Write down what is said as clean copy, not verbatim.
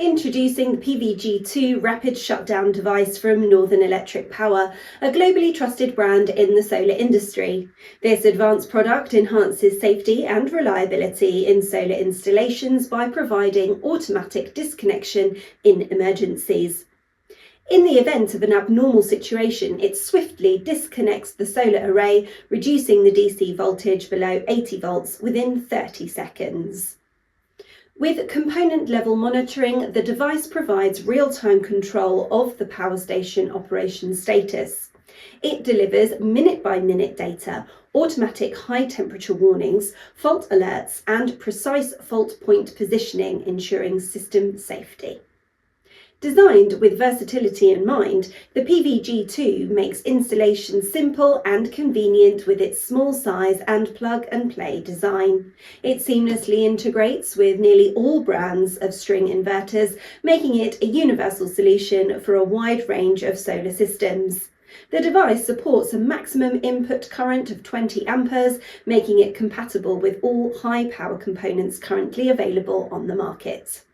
Introducing the PVG-2 Rapid Shutdown device from Northern Electric Power, a globally trusted brand in the solar industry. This advanced product enhances safety and reliability in solar installations by providing automatic disconnection in emergencies. In the event of an abnormal situation, it swiftly disconnects the solar array, reducing the DC voltage below 80 volts within 30 seconds. With component-level monitoring, the device provides real-time control of the power station operation status. It delivers minute-by-minute data, automatic high-temperature warnings, fault alerts, and precise fault point positioning, ensuring system safety. Designed with versatility in mind, the PVG-2 makes installation simple and convenient with its small size and plug-and-play design. It seamlessly integrates with nearly all brands of string inverters, making it a universal solution for a wide range of solar systems. The device supports a maximum input current of 20 amperes, making it compatible with all high-power components currently available on the market.